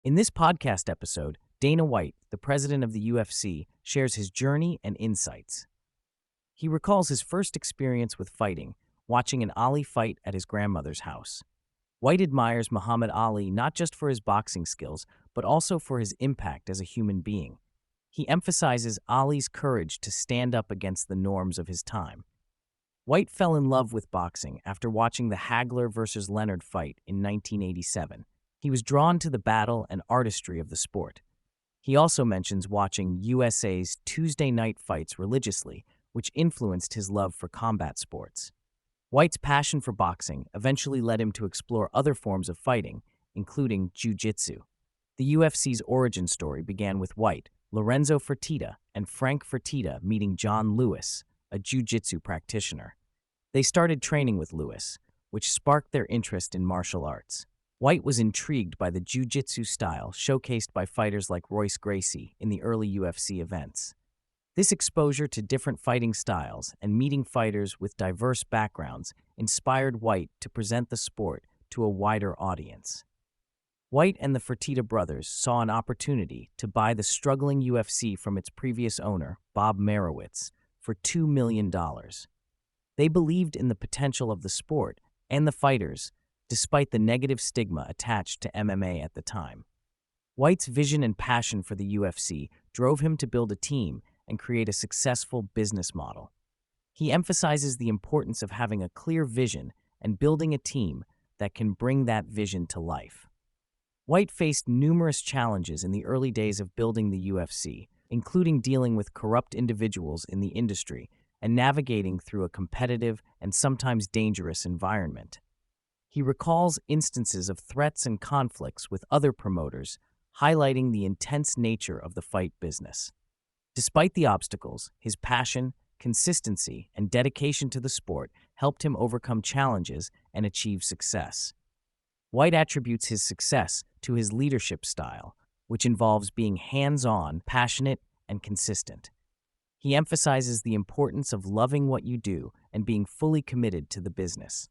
In this podcast episode, Dana White, the president of the UFC, shares his journey and insights. He recalls his first experience with fighting, watching an Ali fight at his grandmother's house. White admires Muhammad Ali not just for his boxing skills, but also for his impact as a human being. He emphasizes Ali's courage to stand up against the norms of his time. White fell in love with boxing after watching the Hagler versus Leonard fight in 1987. He was drawn to the battle and artistry of the sport. He also mentions watching USA's Tuesday night fights religiously, which influenced his love for combat sports. White's passion for boxing eventually led him to explore other forms of fighting, including jiu-jitsu. The UFC's origin story began with White, Lorenzo Fertitta, and Frank Fertitta meeting John Lewis, a jiu-jitsu practitioner. They started training with Lewis, which sparked their interest in martial arts. White was intrigued by the jiu-jitsu style showcased by fighters like Royce Gracie in the early UFC events. This exposure to different fighting styles and meeting fighters with diverse backgrounds inspired White to present the sport to a wider audience. White and the Fertitta brothers saw an opportunity to buy the struggling UFC from its previous owner, Bob Merowitz, for $2 million. They believed in the potential of the sport and the fighters, despite the negative stigma attached to MMA at the time. White's vision and passion for the UFC drove him to build a team and create a successful business model. He emphasizes the importance of having a clear vision and building a team that can bring that vision to life. White faced numerous challenges in the early days of building the UFC, including dealing with corrupt individuals in the industry and navigating through a competitive and sometimes dangerous environment. He recalls instances of threats and conflicts with other promoters, highlighting the intense nature of the fight business. Despite the obstacles, his passion, consistency, and dedication to the sport helped him overcome challenges and achieve success. White attributes his success to his leadership style, which involves being hands-on, passionate, and consistent. He emphasizes the importance of loving what you do and being fully committed to the business.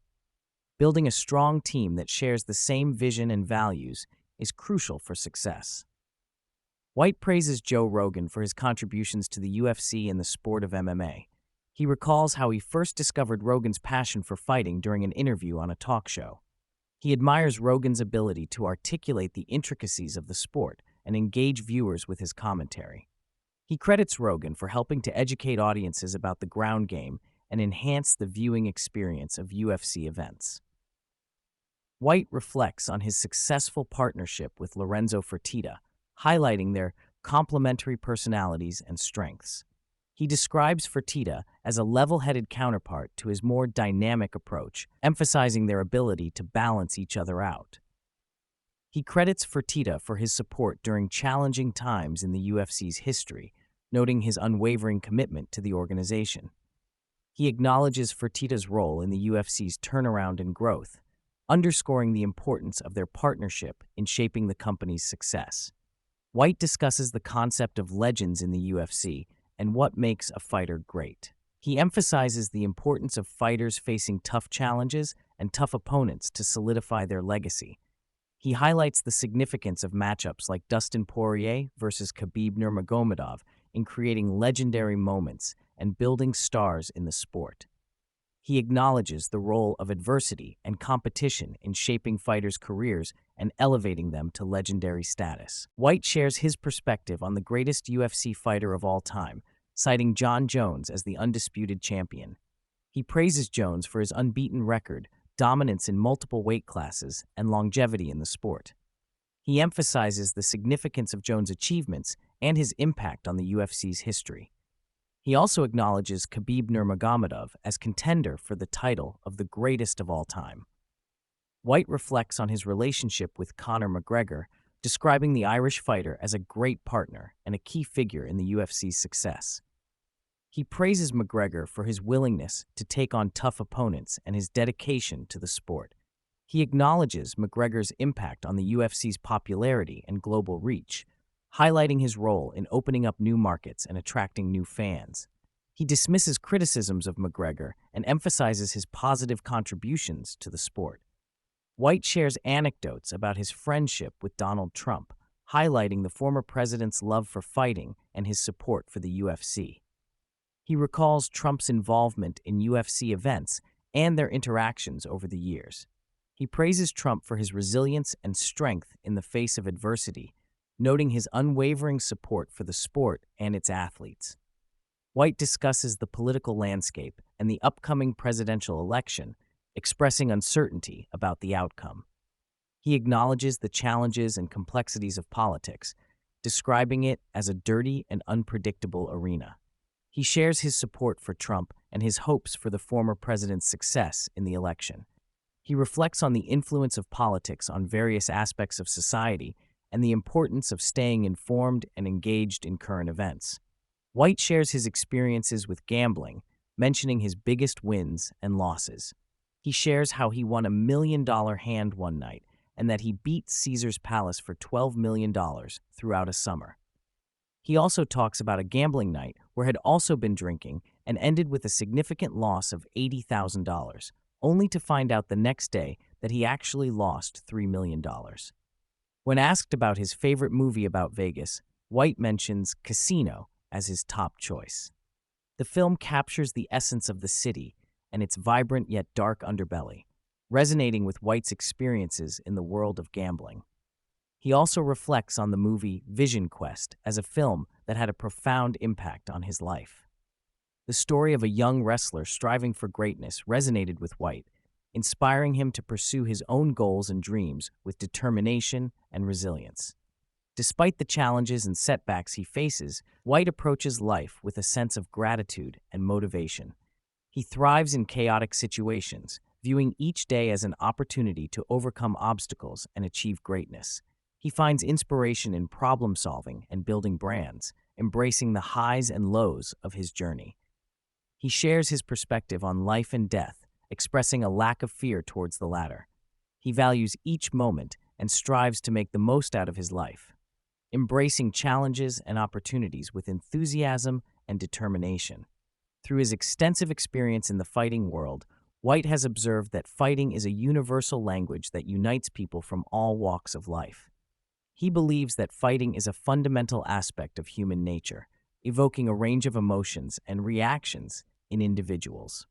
Building a strong team that shares the same vision and values is crucial for success. White praises Joe Rogan for his contributions to the UFC and the sport of MMA. He recalls how he first discovered Rogan's passion for fighting during an interview on a talk show. He admires Rogan's ability to articulate the intricacies of the sport and engage viewers with his commentary. He credits Rogan for helping to educate audiences about the ground game and enhance the viewing experience of UFC events. White reflects on his successful partnership with Lorenzo Fertitta, highlighting their complementary personalities and strengths. He describes Fertitta as a level-headed counterpart to his more dynamic approach, emphasizing their ability to balance each other out. He credits Fertitta for his support during challenging times in the UFC's history, noting his unwavering commitment to the organization. He acknowledges Fertitta's role in the UFC's turnaround and growth, underscoring the importance of their partnership in shaping the company's success. White discusses the concept of legends in the UFC and what makes a fighter great. He emphasizes the importance of fighters facing tough challenges and tough opponents to solidify their legacy. He highlights the significance of matchups like Dustin Poirier versus Khabib Nurmagomedov in creating legendary moments and building stars in the sport. He acknowledges the role of adversity and competition in shaping fighters' careers and elevating them to legendary status. White shares his perspective on the greatest UFC fighter of all time, citing Jon Jones as the undisputed champion. He praises Jones for his unbeaten record, dominance in multiple weight classes, and longevity in the sport. He emphasizes the significance of Jones' achievements and his impact on the UFC's history. He also acknowledges Khabib Nurmagomedov as contender for the title of the greatest of all time. White reflects on his relationship with Conor McGregor, describing the Irish fighter as a great partner and a key figure in the UFC's success. He praises McGregor for his willingness to take on tough opponents and his dedication to the sport. He acknowledges McGregor's impact on the UFC's popularity and global reach, highlighting his role in opening up new markets and attracting new fans. He dismisses criticisms of McGregor and emphasizes his positive contributions to the sport. White shares anecdotes about his friendship with Donald Trump, highlighting the former president's love for fighting and his support for the UFC. He recalls Trump's involvement in UFC events and their interactions over the years. He praises Trump for his resilience and strength in the face of adversity, noting his unwavering support for the sport and its athletes. White discusses the political landscape and the upcoming presidential election, expressing uncertainty about the outcome. He acknowledges the challenges and complexities of politics, describing it as a dirty and unpredictable arena. He shares his support for Trump and his hopes for the former president's success in the election. He reflects on the influence of politics on various aspects of society and the importance of staying informed and engaged in current events. White shares his experiences with gambling, mentioning his biggest wins and losses. He shares how he won $1 million hand one night and that he beat Caesar's Palace for $12 million throughout a summer. He also talks about a gambling night where had also been drinking and ended with a significant loss of $80,000, only to find out the next day that he actually lost $3 million. When asked about his favorite movie about Vegas, White mentions Casino as his top choice. The film captures the essence of the city and its vibrant yet dark underbelly, resonating with White's experiences in the world of gambling. He also reflects on the movie Vision Quest as a film that had a profound impact on his life. The story of a young wrestler striving for greatness resonated with White, inspiring him to pursue his own goals and dreams with determination and resilience. Despite the challenges and setbacks he faces, White approaches life with a sense of gratitude and motivation. He thrives in chaotic situations, viewing each day as an opportunity to overcome obstacles and achieve greatness. He finds inspiration in problem-solving and building brands, embracing the highs and lows of his journey. He shares his perspective on life and death, expressing a lack of fear towards the latter. He values each moment and strives to make the most out of his life, embracing challenges and opportunities with enthusiasm and determination. Through his extensive experience in the fighting world, White has observed that fighting is a universal language that unites people from all walks of life. He believes that fighting is a fundamental aspect of human nature, evoking a range of emotions and reactions in individuals.